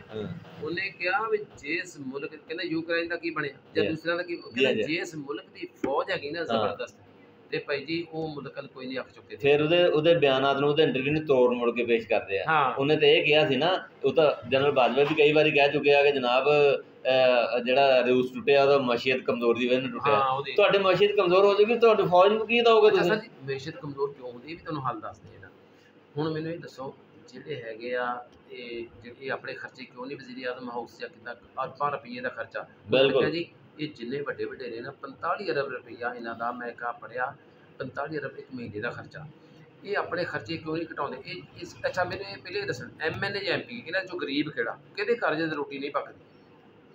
ਉਹਨੇ ਕਿਹਾ ਵੀ ਜਿਸ ਮੁਲਕ, ਕਹਿੰਦਾ ਯੂਕਰੇਨ ਦਾ ਕੀ ਬਣਿਆ ਜਾਂ ਦੂਸਰਿਆਂ ਦਾ ਕੀ, ਕਹਿੰਦਾ ਜਿਸ ਮੁਲਕ ਦੀ ਫੌਜ ਹੈਗੀ ਨਾ ਜ਼ਬਰਦਸਤ, ਤੇ ਭਾਈ ਜੀ ਉਹ ਮੁਲਕ ਕੋਈ ਨਹੀਂ ਅੱਖ ਚੁੱਕੇ। ਫਿਰ ਉਹਦੇ ਬਿਆਨਾਤ ਨੂੰ, ਉਹਦੇ ਇੰਟਰਵਿਊ ਨੂੰ ਤੋੜ ਮੋੜ ਕੇ ਪੇਸ਼ ਕਰਦੇ ਆ। ਉਹਨੇ ਤਾਂ ਇਹ ਕਿਹਾ ਸੀ ਨਾ, ਉਹ ਤਾਂ ਜਨਰਲ ਬਾਜਵਾ ਵੀ ਕਈ ਵਾਰੀ ਕਹਿ ਚੁੱਕੇ ਆ ਕਿ ਜਨਾਬ ਜਿਹੜਾ ਰੂਸ ਟੁੱਟਿਆ ਉਹਦਾ ਮਸ਼ੀਅਤ ਕਮਜ਼ੋਰ ਦੀ ਵਜ੍ਹਾ ਨਾਲ ਟੁੱਟਿਆ। ਤੁਹਾਡੀ ਮਸ਼ੀਅਤ ਕਮਜ਼ੋਰ ਹੋ ਜਾਏਗੀ, ਤੁਹਾਡੀ ਫੌਜ ਨੂੰ ਕੀ ਦਓਗੇ ਤੁਸੀਂ? ਮਸ਼ੀਅਤ ਕਮਜ਼ੋਰ ਕਿਉਂ ਹੁੰਦੀ, ਇਹ ਵੀ ਤੁਹਾਨੂੰ ਹੱਲ ਦੱਸਦੇ ਆ। ਹੁਣ ਮੈਨੂੰ ਇਹ ਦੱਸੋ, ਜਿਹੜੇ ਹੈਗੇ ਆ ਇਹ ਆਪਣੇ ਖਰਚੇ ਕਿਉਂ ਨਹੀਂ ਵਜ਼ੀਰ ਆਜ਼ਮ ਹਾਊਸ ਜਾਂ ਕਿੱਦਾਂ ਅਰਬਾਂ ਰੁਪਈਏ ਦਾ ਖਰਚਾ? ਬਿਲਕੁਲ ਜੀ, ਇਹ ਜਿੰਨੇ ਵੱਡੇ ਵੱਡੇ ਨੇ ਨਾ, 45 ਅਰਬ ਰੁਪਈਆ ਇਹਨਾਂ ਦਾ, ਮੈਂ ਕਹਾ ਪੜਿਆ 45 ਅਰਬ ਇੱਕ ਮਹੀਨੇ ਦਾ ਖਰਚਾ। ਇਹ ਆਪਣੇ ਖਰਚੇ ਕਿਉਂ ਨਹੀਂ ਘਟਾਉਂਦੇ? ਅੱਛਾ ਮੈਨੂੰ ਇਹ ਪਹਿਲੇ ਦੱਸਣ, MNA ਜਾਂ MP ਇਹਨਾਂ 'ਚੋਂ ਗਰੀਬ ਕਿਹੜਾ, ਕਿਹਦੇ ਘਰ 'ਚ ਰੋਟੀ ਨਹੀਂ ਪੱਕਦੀ?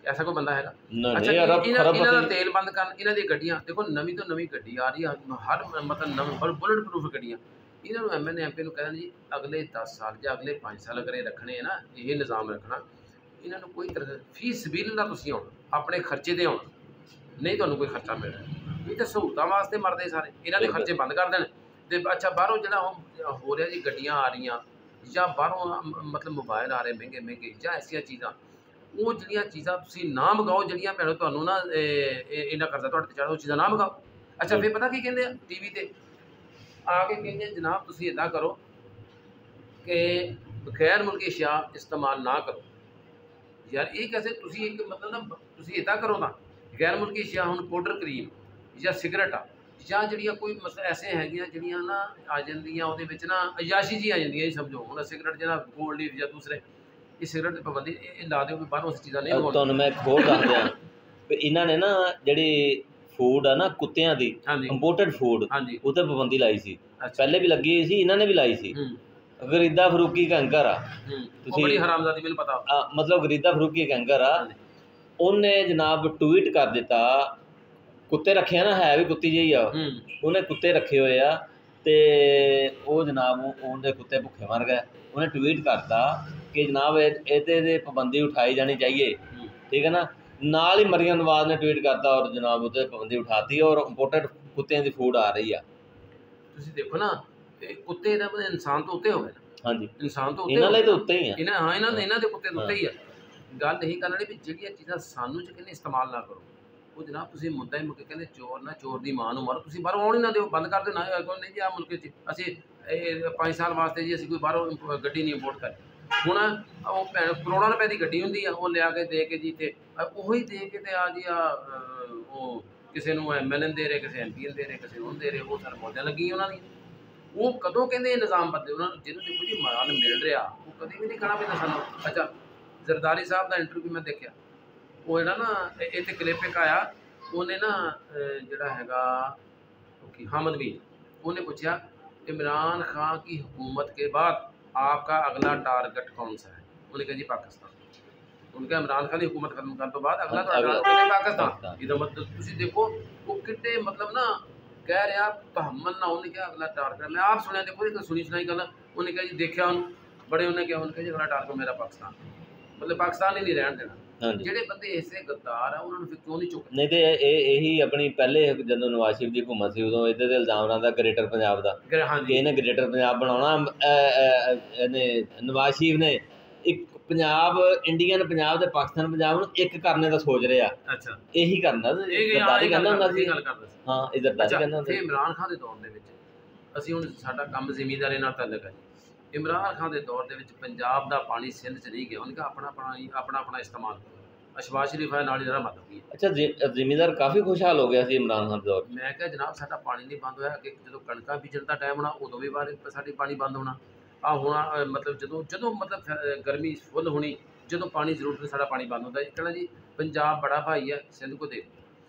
ਐਸਾ ਕੋਈ ਬੰਦਾ ਹੈਗਾ? ਅੱਛਾ, ਇਹਨਾਂ ਦਾ ਤੇਲ ਬੰਦ ਕਰਨ, ਇਹਨਾਂ ਦੀਆਂ ਗੱਡੀਆਂ ਦੇਖੋ, ਨਵੀਂ ਤੋਂ ਨਵੀਂ ਗੱਡੀ ਆ ਰਹੀ ਆ, ਹਰ ਮਤਲਬ ਬੁਲਟ ਪ੍ਰੂਫ ਗੱਡੀਆਂ। ਇਹਨਾਂ ਨੂੰ MNA MP ਨੂੰ ਕਹਿਣ ਜੀ ਅਗਲੇ 10 ਸਾਲ ਜਾਂ ਅਗਲੇ 5 ਸਾਲ ਅਗਰ ਇਹ ਰੱਖਣੇ ਹੈ ਨਾ, ਇਹ ਨਿਜ਼ਾਮ ਰੱਖਣਾ, ਇਹਨਾਂ ਨੂੰ ਕੋਈ ਤਰ੍ਹਾਂ ਫੀਸ ਸਬੀਲ ਦਾ ਤੁਸੀਂ ਆਉਣਾ, ਆਪਣੇ ਖਰਚੇ 'ਤੇ ਆਉਣਾ, ਨਹੀਂ ਤੁਹਾਨੂੰ ਕੋਈ ਖਰਚਾ ਮਿਲਣਾ। ਇਹ ਤਾਂ ਸਹੂਲਤਾਂ ਵਾਸਤੇ ਮਰਦੇ ਸਾਰੇ, ਇਹਨਾਂ ਦੇ ਖਰਚੇ ਬੰਦ ਕਰ ਦੇਣ। ਤੇ ਅੱਛਾ, ਬਾਹਰੋਂ ਜਿਹੜਾ ਹੋ ਰਿਹਾ ਜੀ, ਗੱਡੀਆਂ ਆ ਰਹੀਆਂ ਜਾਂ ਬਾਹਰੋਂ ਮਤਲਬ ਮੋਬਾਈਲ ਆ ਰਹੇ ਮਹਿੰਗੇ ਮਹਿੰਗੇ ਜਾਂ ਐਸੀਆਂ ਚੀਜ਼ਾਂ, ਉਹ ਜਿਹੜੀਆਂ ਚੀਜ਼ਾਂ ਤੁਸੀਂ ਨਾ ਮੰਗਾਓ, ਜਿਹੜੀਆਂ ਭੈਣੋ ਤੁਹਾਨੂੰ ਨਾ ਇਹਨਾਂ ਕਰਜ਼ਾ ਤੁਹਾਡੇ 'ਤੇ ਚੜ੍ਹਦਾ, ਉਹ ਚੀਜ਼ਾਂ ਨਾ ਮੰਗਾਓ। ਅੱਛਾ, ਫਿਰ ਪਤਾ ਕੀ ਕਹਿੰਦੇ ਆ TV 'ਤੇ ਆ ਕੇ, ਕਹਿੰਦੇ ਜਨਾਬ ਤੁਸੀਂ ਇੱਦਾਂ ਕਰੋ ਕਿ ਗੈਰ ਮੁਲਕੀ ਅਸ਼ਿਆ ਇਸਤੇਮਾਲ ਨਾ ਕਰੋ। ਯਾਰ ਇਹ कैसे ਤੁਸੀਂ ਇੱਕ ਮਤਲਬ ਨਾ ਤੁਸੀਂ ਇੱਦਾਂ ਕਰੋ ਤਾਂ ਗੈਰ ਮੁਲਕੀ ਅਸ਼ਿਆ, ਹੁਣ ਪਾਊਡਰ ਕਰੀਮ ਜਾਂ ਸਿਗਰਟ ਆ ਜਾਂ ਜਿਹੜੀਆਂ ਕੋਈ ਮਤਲਬ ਐਸੇ ਹੈਗੀਆਂ ਜਿਹੜੀਆਂ ਨਾ ਆ ਜਾਂਦੀਆਂ, ਉਹਦੇ ਵਿੱਚ ਨਾ ਅਯਾਸ਼ੀ ਜੀ ਆ ਜਾਂਦੀਆਂ ਜੀ, ਸਮਝੋ ਹੁਣ ਸਿਗਰਟ ਜਿਹੜਾ ਗੋਲਡ ਲੀਫ ਜਾਂ ਦੂਸਰੇ, ਇਹ ਸਿਗਰਟ ਦੀ ਪਾਬੰਦੀ ਇਹ ਲਾ ਦਿਓ ਕਿ ਬਾਹਰੋਂ ਅਸੀਂ ਚੀਜ਼ਾਂ ਨਹੀਂ ਮੰਗਾਉਣੀਆਂ। ਤੁਹਾਨੂੰ ਮੈਂ ਇੱਕ ਹੋਰ ਦੱਸ ਦਿਆਂ ਵੀ ਇਹਨਾਂ ਨੇ ਨਾ ਜਿਹੜੀ ਫੂਡ ਆ ਨਾ ਕੁੱਤਿਆਂ ਦੀ, ਇੰਪੋਰਟਡ ਫੂਡ, ਉਹ 'ਤੇ ਪਾਬੰਦੀ ਲਾਈ ਸੀ। ਪਹਿਲੇ ਵੀ ਲੱਗੀ ਸੀ, ਇਹਨਾਂ ਨੇ ਵੀ ਲਾਈ ਸੀ। ਗਰੀਦਾ ਫਰੂਕੀ ਕੰਕਰ ਆ, ਤੁਸੀਂ ਬੜੀ ਹਰਾਮਜ਼ਾਦੀ, ਮੈਨੂੰ ਪਤਾ, ਮਤਲਬ ਗਰੀਦਾ ਫਰੂਕੀ ਕੰਕਰ ਆ, ਉਹਨੇ ਜਨਾਬ ਟਵੀਟ ਕਰ ਦਿੱਤਾ, ਕੁੱਤੇ ਰੱਖੇ ਆ ਨਾ, ਹੈ ਵੀ ਕੁੱਤੀ ਜਿਹੀ ਆ, ਉਹਨੇ ਕੁੱਤੇ ਰੱਖੇ ਹੋਏ ਆ, ਤੇ ਉਹ ਜਨਾਬ ਉਹਦੇ ਕੁੱਤੇ ਭੁੱਖੇ ਮਰ ਗਏ। ਉਹਨੇ ਟਵੀਟ ਕਰਤਾ ਕਿ ਜਨਾਬ ਇਹਦੇ ਪਾਬੰਦੀ ਉਠਾਈ ਜਾਣੀ ਚਾਹੀਏ, ਠੀਕ ਹੈ ਨਾ। ਨਾਲ ਹੀ ਮਰੀਮ ਨਵਾਜ਼ ਨੇ ਟਵੀਟ ਕਰਤਾ ਔਰ ਜਨਾਬ ਉਹਦੇ ਪਾਬੰਦੀ ਉਠਾਤੀ, ਔਰ ਇੰਪੋਰਟਡ ਕੁੱਤਿਆਂ ਦੀ ਫੂਡ ਆ ਰਹੀ ਆ। ਤੁਸੀਂ ਦੇਖੋ ਨਾ, ਕੁੱਤੇ ਦਾ ਇਨਸਾਨ ਤੋਂ ਉੱਤੇ ਹੋ ਗਏ। ਹਾਂਜੀ, ਇਨਸਾਨ ਤੋਂ ਇਹਨਾਂ ਲਈ ਤਾਂ ਉੱਤੇ ਹੀ ਆ, ਇਹਨਾਂ ਦੇ ਕੁੱਤੇ ਤੋਂ ਉੱਤੇ ਹੀ ਆ। ਗੱਲ ਇਹੀ ਕਰਨ ਵਾਲੀ ਵੀ ਜਿਹੜੀਆਂ ਚੀਜ਼ਾਂ ਸਾਨੂੰ ਚ ਕਹਿੰਦੇ ਇਸਤੇਮਾਲ ਨਾ ਕਰੋ, ਉਹ ਜਨਾਬ ਤੁਸੀਂ ਮੁੱਦਾ ਹੀ ਮੁੱਕੇ ਕਹਿੰਦੇ ਚੋਰ ਨਾ ਚੋਰ ਦੀ ਮਾਂ ਨੂੰ ਮਾਰੋ, ਤੁਸੀਂ ਬਾਹਰੋਂ ਆਉਣ ਹੀ ਨਾ ਦਿਓ, ਬੰਦ ਕਰ ਦਿਓ ਨਾ। ਨਹੀਂ ਜੀ, ਆਹ ਮੁਲਕ 'ਚ ਅਸੀਂ 5 ਸਾਲ ਵਾਸਤੇ ਜੀ ਅਸੀਂ ਕੋਈ ਬਾਹਰੋਂ ਗੱਡੀ ਨਹੀਂ ਇੰਪੋਰਟ ਕਰ। ਹੁਣ ਉਹ ਭੈਣ ਕਰੋੜਾਂ ਰੁਪਏ ਦੀ ਗੱਡੀ ਹੁੰਦੀ ਆ, ਉਹ ਲਿਆ ਕੇ ਦੇ ਕੇ ਜੀ, ਤੇ ਉਹੀ ਦੇ ਕੇ ਤੇ ਆ ਜੀ ਉਹ ਕਿਸੇ ਨੂੰ MLA ਦੇ ਰਹੇ, ਕਿਸੇ MP ਦੇ ਰਹੇ, ਕਿਸੇ ਨੂੰ ਦੇ ਰਹੇ, ਉਹ ਸਾਰੇ ਮੌਜਾਂ ਲੱਗੀਆਂ ਉਹਨਾਂ ਦੀਆਂ। ਉਹ ਕਦੋਂ ਕਹਿੰਦੇ ਇਹ ਨਿਜ਼ਾਮ ਬਦਲੇ? ਉਹਨਾਂ ਨੂੰ ਜਿਹਨੂੰ ਦੇਖੋ ਜੀ ਮਾਲ ਮਿਲ ਰਿਹਾ, ਉਹ ਕਦੇ ਵੀ ਨਹੀਂ ਕਹਿਣਾ ਪੈਂਦਾ ਸਾਨੂੰ। ਅੱਛਾ, ਜ਼ਰਦਾਰੀ ਸਾਹਿਬ ਦਾ ਇੰਟਰਵਿਊ ਮੈਂ ਦੇਖਿਆ, ਉਹ ਜਿਹੜਾ ਨਾ ਇਹ ਤੇ ਕਲਿੱਪ ਇੱਕ ਆਇਆ, ਉਹਨੇ ਨਾ ਜਿਹੜਾ ਹੈਗਾ हामिद भी, उन्होंने पूछा इमरान खान की हुकूमत के बाद आपका अगला टारगेट कौन सा है? उन्होंने कहा जी पाकिस्तान। उनका इमरान खान की हुकूमत खत्म करने के बाद अगला टारगेट पाकिस्तान। इधर मतलब तुम देखो वो कितने मतलब ना कह रहे आप तहम्मल ना, उन्होंने क्या अगला टारगेट मैं आप सुनिया देखो एक सुनी सुनाई गल। उन्होंने कहा जी देखा उन्होंने बड़े, उन्हें क्या उन्होंने कहा जी अगला टारगेट मेरा पाकिस्तान, मतलब पाकिस्तान ही नहीं रहने देना। ਜਿਹੜੇ ਬੰਦੇ ਐਸੇ ਗੱਦਾਰ ਆ ਉਹਨਾਂ ਨੂੰ ਫਿਰ ਕਿਉਂ ਨਹੀਂ ਚੁੱਕਦੇ? ਨਹੀਂ ਤੇ ਇਹੀ ਆਪਣੀ ਪਹਿਲੇ ਜਦੋਂ ਨਵਾਜ਼ ਸ਼ਰੀਫ ਦੀ ਹੁਕੂਮਤ ਸੀ ਉਦੋਂ ਇਹਦੇ ਤੇ ਇਲਜ਼ਾਮ ਲਾਉਂਦਾ ਗ੍ਰੇਟਰ ਪੰਜਾਬ ਦਾ, ਕਿ ਇਹਨੇ ਗ੍ਰੇਟਰ ਪੰਜਾਬ ਬਣਾਉਣਾ। ਇਹਨੇ ਨਵਾਜ਼ ਸ਼ਰੀਫ ਨੇ ਇੱਕ ਪੰਜਾਬ ਇੰਡੀਅਨ ਪੰਜਾਬ ਤੇ ਪਾਕਿਸਤਾਨ ਪੰਜਾਬ ਨੂੰ ਇੱਕ ਕਰਨੇ ਦਾ ਸੋਚ ਰਿਹਾ। ਅੱਛਾ, ਇਹੀ ਕਰਨਾ ਗਰਦਾਰੀ ਕਹਿੰਦਾ ਹੁੰਦਾ ਸੀ। ਗੱਲ ਕਰਦਾ ਸੀ। ਹਾਂ, ਇਹ ਗਰਦਾਰੀ ਕਹਿੰਦਾ ਹੁੰਦਾ। ਫਿਰ ਇਮਰਾਨ ਖਾਨ ਦੇ ਦੌਰ ਦੇ ਵਿੱਚ ਅਸੀਂ ਹੁਣ ਸਾਡਾ ਕੰਮ ਜ਼ਿਮੀਂਦਾਰੀ ਨਾਲ ਤਾਲੁਕ ਹੈ। ਇਮਰਾਨ ਖਾਨ ਦੇ ਦੌਰ ਦੇ ਵਿੱਚ ਪੰਜਾਬ ਦਾ ਪਾਣੀ ਸਿੰਧ 'ਚ ਨਹੀਂ ਗਿਆ। ਉਹਨੇ ਕਿਹਾ ਆਪਣਾ ਪਾਣੀ ਆਪਣਾ ਇਸਤੇਮਾਲ ਕਰੋ। ਅਸ਼ਬਾਜ਼ ਸ਼ਰੀਫ ਹੈ ਨਾਲ ਹੀ ਜ਼ਰਾ ਮਤਲਬ ਕੀ। ਅੱਛਾ, ਜ਼ਿਮੀਂਦਾਰ ਕਾਫੀ ਖੁਸ਼ਹਾਲ ਹੋ ਗਿਆ ਸੀ ਇਮਰਾਨ ਖਾਨ ਦੇ ਦੌਰ। ਮੈਂ ਕਿਹਾ ਜਨਾਬ ਸਾਡਾ ਪਾਣੀ ਨਹੀਂ ਬੰਦ ਹੋਇਆ ਕਿ ਜਦੋਂ ਕਣਕਾਂ ਬੀਜਣ ਦਾ ਟਾਈਮ ਹੋਣਾ ਉਦੋਂ ਵੀ ਸਾਡੀ ਪਾਣੀ ਬੰਦ ਹੋਣਾ। ਹੋਣਾ ਮਤਲਬ ਜਦੋਂ ਮਤਲਬ ਗਰਮੀ ਫੁੱਲ ਹੋਣੀ, ਜਦੋਂ ਪਾਣੀ ਜ਼ਰੂਰਤ ਨਹੀਂ ਸਾਡਾ ਪਾਣੀ ਬੰਦ ਹੁੰਦਾ। ਇਹ ਕਹਿਣਾ ਜੀ ਪੰਜਾਬ ਬੜਾ ਭਾਈ ਹੈ ਸਿੰਧ ਕੋ ਦੇ।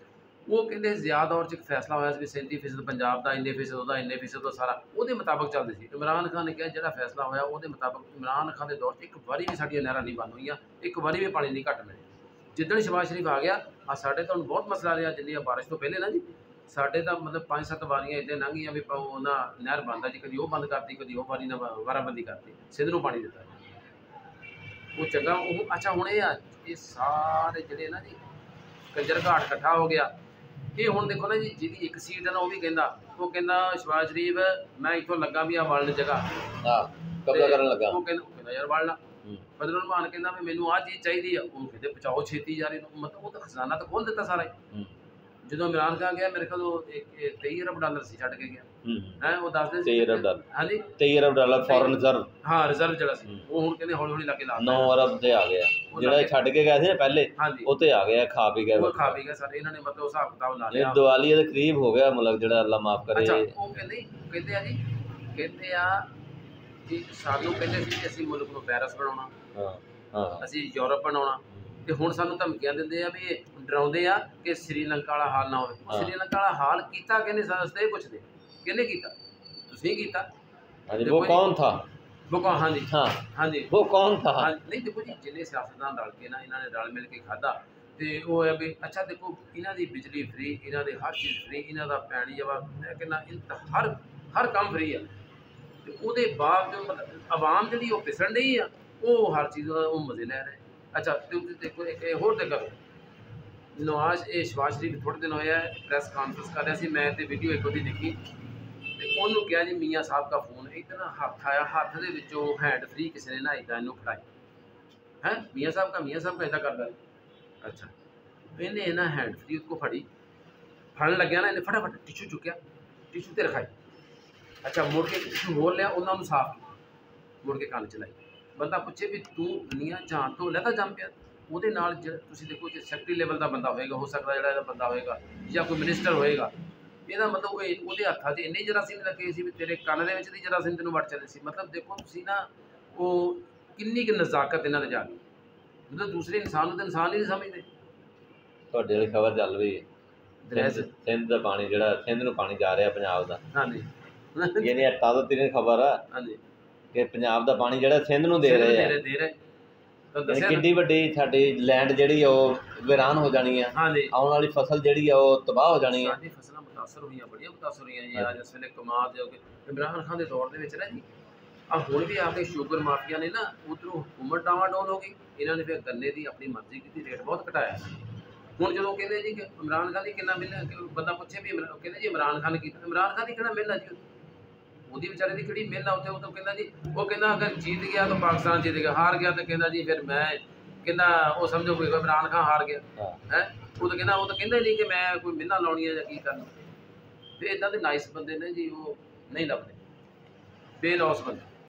ਉਹ ਕਹਿੰਦੇ ਜ਼ਿਆਦਾ ਦੌਰ 'ਚ ਇੱਕ ਫੈਸਲਾ ਹੋਇਆ ਸੀ ਵੀ 37% ਪੰਜਾਬ ਦਾ, ਇੰਨੇ ਫੀਸਦ ਉਹਦਾ, ਇੰਨੇ ਫੀਸਦ ਦਾ, ਸਾਰਾ ਉਹਦੇ ਮੁਤਾਬਕ ਚੱਲਦੇ ਸੀ। ਇਮਰਾਨ ਖਾਨ ਨੇ ਕਿਹਾ ਜਿਹੜਾ ਫੈਸਲਾ ਹੋਇਆ ਉਹਦੇ ਮੁਤਾਬਕ ਇਮਰਾਨ ਖਾਨ ਦੇ ਦੌਰ 'ਚ ਇੱਕ ਵਾਰੀ ਵੀ ਸਾਡੀਆਂ ਨਹਿਰਾਂ ਨਹੀਂ ਬੰਦ ਹੋਈਆਂ, ਇੱਕ ਵਾਰੀ ਵੀ ਪਾਣੀ ਨਹੀਂ ਘੱਟ ਮਿਲਿਆ। ਜਿੱਦਣ ਸ਼ਬਾਜ਼ ਸ਼ਰੀਫ ਆ ਗਿਆ ਸਾਡੇ ਤਾਂ ਹੁਣ ਬਹੁਤ ਮਸਲਾ ਰਿਹਾ ਜਿੰਨੀਆਂ ਬਾਰਿਸ਼ ਤੋਂ ਪਹਿਲੇ ਨਾ ਜੀ, ਸਾਡੇ ਤਾਂ ਮਤਲਬ 5-7 ਵਾਰੀਆਂ ਇੱਦਾਂ ਲੰਘੀਆਂ ਵੀ ਉਹਨਾਂ ਨਹਿਰ ਬੰਦ ਆ ਜੀ, ਕਦੀ ਉਹ ਬੰਦ ਕਰਤੀ, ਕਦੀ ਉਹ ਵਾਰੀ ਨਾਲ ਵਾਰਾਬੰਦੀ ਕਰਤੀ, ਸਿੰਧ ਨੂੰ ਪਾਣੀ ਦਿੱਤਾ ਉਹ ਚੰਗਾ। ਉਹ ਅੱਛਾ ਹੁਣ ਇਹ ਸਾਰੇ ਜਿਹੜੇ ਨਾ ਜੀ ਕੰਜਰ ਘਾਟ ਇਕੱਠਾ ਹੋ ਗਿਆ। ਇਹ ਹੁਣ ਦੇਖੋ ਨਾ ਜੀ ਜਿਹਦੀ ਇੱਕ ਸੀਟ ਹੈ ਨਾ ਉਹ ਵੀ ਕਹਿੰਦਾ ਸ਼ਬਾਜ਼ ਸ਼ਰੀਫ ਮੈਂ ਇੱਥੋਂ ਲੱਗਾ ਵੀ ਆ ਵਲਣ ਜਗ੍ਹਾ ਕਬਜ਼ਾ ਕਰਨ ਲੱਗਾ। ਉਹ ਕਹਿੰਦਾ ਯਾਰ ਵਲਣਾ। ਬਦਲੁਰ ਰਹਿਮਾਨ ਕਹਿੰਦਾ ਵੀ ਮੈਨੂੰ ਆਹ ਚੀਜ਼ ਚਾਹੀਦੀ ਆ, ਉਹ ਕਹਿੰਦੇ ਪਹੁੰਚਾਓ ਛੇਤੀ ਜਾ ਰਹੀ ਨੂੰ। ਮਤਲਬ ਉਹ ਤਾਂ ਖਜ਼ਾਨਾ ਤਾਂ ਖੋਲ੍ਹ ਦਿੱਤਾ ਸਾਰਾ ਹੀ। ਜਦੋਂ ਇਮਰਾਨ ਖਾਨ ਗਿਆ ਮੇਰੇ ਖਿਆਲ ਉਹ 23 ਅਰਬ ਡਾਲਰ ਸੀ ਛੱਡ ਕੇ ਗਿਆ ਹੈ। ਉਹ ਦੱਸਦੇ ਸੀ 23 ਅਰਬ ਡਾਲਰ। ਹਾਂਜੀ 23 ਅਰਬ ਡਾਲਰ ਫੋਰਨ ਰਿਜ਼ਰਵ। ਹਾਂ ਰਿਜ਼ਰਵ ਜਿਹੜਾ ਸੀ ਉਹ ਹੁਣ ਕਹਿੰਦੇ ਹੌਲੀ ਹੌਲੀ ਲਾ ਕੇ ਲਾ 9 ਅਰਬ ਤੇ ਆ ਗਿਆ। ਜਿਹੜਾ ਛੱਡ ਕੇ ਗਏ ਸੀ ਨਾ ਪਹਿਲੇ ਉਹ ਤੇ ਆ ਗਿਆ, ਖਾ ਪੀ ਗਿਆ। ਉਹ ਖਾ ਪੀ ਗਿਆ ਸਾਰੇ ਇਹਨਾਂ ਨੇ ਮਤਲਬ ਹਿਸਾਬ ਕਿਤਾਬ ਲਾ ਲਿਆ। ਦੀਵਾਲੀ ਦੇ ਕਰੀਬ ਹੋ ਗਿਆ ਮਤਲਬ ਜਿਹੜਾ ਅੱਲਾ ਮਾਫ ਕਰੇ। ਉਹ ਕਹਿੰਦੇ ਆ ਜੀ ਕਹਿੰਦੇ ਆ ਕਿ ਸਾਨੂੰ ਕਹਿੰਦੇ ਸੀ ਕਿ ਅਸੀਂ ਮੁਲਕ ਨੂੰ ਪੈਰਿਸ ਬਣਾਉਣਾ, ਅਸੀਂ ਯੂਰਪ ਬਣਾਉਣਾ, ਤੇ ਹੁਣ ਸਾਨੂੰ ਧਮਕੀਆਂ ਦਿੰਦੇ ਆ ਵੀ ਡਰਾਉਂਦੇ ਆ ਕਿ ਸ਼੍ਰੀਲੰਕਾ ਵਾਲਾ ਹਾਲ ਨਾ ਹੋਵੇ। ਸ਼੍ਰੀਲੰਕਾ ਵਾਲਾ ਹਾਲ ਕੀਤਾ ਕਹਿੰਦੇ ਸਾਨੂੰ ਇਹ ਪੁੱਛਦੇ ਕਿਹਨੇ ਕੀਤਾ? ਤੁਸੀਂ ਕੀਤਾ। ਹਾਂਜੀ ਉਹ ਕੌਣ ਥਾ? ਹਾਂਜੀ ਹਾਂਜੀ ਉਹ ਕੌਣ ਥਾ? ਨਹੀਂ ਦੇਖੋ ਜੀ ਜਿੰਨੇ ਸਿਆਸਤਦਾਨ ਰਲ ਕੇ ਨਾ ਇਹਨਾਂ ਨੇ ਰਲ ਮਿਲ ਕੇ ਖਾਧਾ ਤੇ ਉਹ ਹੈ ਵੀ ਅੱਛਾ ਦੇਖੋ ਇਹਨਾਂ ਦੀ ਬਿਜਲੀ ਫਰੀ, ਇਹਨਾਂ ਦੇ ਹਰ ਚੀਜ਼ ਫਰੀ, ਇਹਨਾਂ ਦਾ ਪਾਣੀ ਜਵਾ ਮੈਂ ਕਹਿੰਦਾ ਹਰ ਕੰਮ ਫਰੀ ਆ। ਤੇ ਉਹਦੇ ਬਾਵਜੂਦ ਮਤਲਬ ਆਵਾਮ ਜਿਹੜੀ ਉਹ ਪਿਸਣ ਡਈ ਆ, ਉਹ ਹਰ ਚੀਜ਼ ਉਹ ਮਜ਼ੇ ਲੈ ਰਹੇ। ਅੱਛਾ ਤੇ ਦੇਖੋ ਇੱਕ ਹੋਰ ਤੇ ਗੱਲ ਨਵਾਜ਼ ਸ਼ਬਾਜ਼ ਸ਼ਰੀਫ ਥੋੜ੍ਹੇ ਦਿਨ ਹੋਇਆ ਪ੍ਰੈਸ ਕਾਨਫਰੰਸ ਕਰ ਰਿਹਾ ਸੀ, ਮੈਂ ਤੇ ਵੀਡੀਓ ਇੱਕ ਉਹਦੀ ਦੇਖੀ ਤੇ ਉਹਨੂੰ ਕਿਹਾ ਜੀ ਮੀਆਂ ਸਾਹਿਬ ਦਾ ਫੋਨ ਇੱਦਾਂ ਹੱਥ ਆਇਆ, ਹੱਥ ਦੇ ਵਿੱਚੋਂ ਹੈਂਡ ਫਰੀ ਕਿਸੇ ਨੇ ਨਾ ਇੱਦਾਂ ਇਹਨੂੰ ਫੜਾਈ ਹੈ ਮੀਆਂ ਸਾਹਿਬ का ਇੱਦਾਂ ਕਰਦਾ। ਅੱਛਾ ਇਹਨੇ ਨਾ ਹੈਂਡ ਫਰੀ ਉਹਦੇ ਫੜੀ, ਫੜਨ ਲੱਗਿਆ ਨਾ ਇਹਨੇ ਫਟਾਫਟ ਟਿਸ਼ੂ ਚੁੱਕਿਆ, ਟਿਸ਼ੂ ਤੇ ਰਖਾਈ। ਅੱਛਾ ਮੁੜ ਕੇ ਟਿਸ਼ੂ ਹੋਰ ਲਿਆ, ਉਹਨਾਂ ਨੂੰ ਸਾਫ਼ ਕੀਤਾ, ਮੁੜ ਕੇ ਕੰਨ ਚਲਾਈ। ਬੰਦਾ ਪੁੱਛੇ ਵੀ ਤੂੰ ਦੁਨੀਆ ਜਾਣ ਤੋਂ ਲੈਦਾ ਜੰਮ ਪਿਆ। ਉਹਦੇ ਨਾਲ ਤੁਸੀਂ ਦੇਖੋ ਜੇ ਸੈਕਟਰੀ ਲੈਵਲ ਦਾ ਬੰਦਾ ਹੋਏਗਾ, ਹੋ ਸਕਦਾ ਜਿਹੜਾ ਇਹਦਾ ਬੰਦਾ ਹੋਏਗਾ ਜਾਂ ਕੋਈ ਮਿਨਿਸਟਰ ਹੋਏਗਾ, ਇਹਦਾ ਮਤਲਬ ਉਹਦੇ ਹੱਥਾਂ 'ਚ ਇੰਨੇ ਜਰਾਸੀਮ ਲੱਗੇ ਸੀ ਵੀ ਤੇਰੇ ਕੰਨ ਦੇ ਵਿੱਚ ਦੀ ਜਰਾਸੀਮ ਤੈਨੂੰ ਵੜ ਚੱਲੇ ਸੀ। ਮਤਲਬ ਦੇਖੋ ਤੁਸੀਂ ਨਾ ਉਹ ਕਿੰਨੀ ਕੁ ਨਜ਼ਾਕਤ ਇਹਨਾਂ ਦੇ ਜਾ ਗਈ। ਮਤਲਬ ਦੂਸਰੇ ਇਨਸਾਨ ਨੂੰ ਤਾਂ ਇਨਸਾਨ ਹੀ ਨਹੀਂ ਸਮਝਦੇ। ਤੁਹਾਡੇ ਵਾਲੀ ਖਬਰ ਚੱਲ ਰਹੀ ਹੈ ਸਿੰਧ ਦਾ ਪਾਣੀ ਜਿਹੜਾ ਸਿੰਧ ਨੂੰ ਪਾਣੀ ਜਾ ਰਿਹਾ ਪੰਜਾਬ ਦਾ। ਹਾਂਜੀ ਯਾਨੀ ਤਾਜ਼ਾ ਤਰੀਨ ਖਬਰ ਆ ਹਾਂਜੀ ਕਿ ਪੰਜਾਬ ਦਾ ਪਾਣੀ ਜਿਹੜਾ ਸਿੰਧ ਨੂੰ ਦੇ ਰਹੇ ਕਿੰਨੀ ਵੱਡੀ ਸਾਡੀ ਲੈਂਡ ਜਿਹੜੀ ਉਹ ਵੀਰਾਨ ਹੋ ਜਾਣੀ ਆ। ਆਉਣ ਵਾਲੀ ਫਸਲ ਜਿਹੜੀ ਆ ਉਹ ਤਬਾਹ ਹੋ ਜਾਣੀ ਆ। ਸਾਡੀ ਫਸਲਾਂ ਮੁਤਾਸਰ ਹੋਈਆਂ, ਬੜੀਆਂ ਮੁਤਾਸਰ ਹੋਈਆਂ ਜੀ। ਅੱਜ ਇਸ ਵੇਲੇ ਕਮਾਦ ਜੋ ਕਿ ਇਮਰਾਨ ਖਾਨ ਦੇ ਦੌਰ ਦੇ ਵਿੱਚ ਨਾ ਜੀ ਹੁਣ ਵੀ ਆ ਕੇ ਸ਼ੂਗਰ ਮਾਫੀਆ ਨੇ ਨਾ ਉੱਧਰੋਂ ਹੁਕੂਮਤ ਡਾਵਾਡੋਲ ਹੋ ਗਈ। ਇਹਨਾਂ ਨੇ ਫਿਰ ਗੰਨੇ ਦੀ ਆਪਣੀ ਮਰਜ਼ੀ ਕੀਤੀ, ਰੇਟ ਬਹੁਤ ਘਟਾਇਆ। ਹੁਣ ਜਦੋਂ ਕਹਿੰਦੇ ਜੀ ਕਿ ਇਮਰਾਨ ਖਾਨ ਦੀ ਕਿੰਨਾ ਮਿਲਣਾ, ਬੰਦਾ ਪੁੱਛੇ ਵੀ ਕਹਿੰਦੇ ਜੀ ਇਮਰਾਨ ਖਾਨ ਕੀਤਾ, ਇਮਰਾਨ ਖਾਨ ਦੀ ਕਿਹੜਾ ਮਿਲਣਾ ਜੀ? ਉਹਦੀ ਵਿਚਾਰੇ ਦੀ ਕਿਹੜੀ ਮਿਲ ਆ ਉੱਥੇ? ਉਹ ਤਾਂ ਕਹਿੰਦਾ ਜੀ ਉਹ ਕਹਿੰਦਾ ਅਗਰ जीत गया तो पाकिस्तान जीत गया, हार गया तो कहता जी फिर मैं कहना वो समझो कोई इमरान खान हार गया है। वो तो कहता नहीं कि मैं कोई मिलना लाउनी है या की करना। फिर इदा के नाइस बंदे ने जी वो नहीं लभदे, बेलौस बंदे।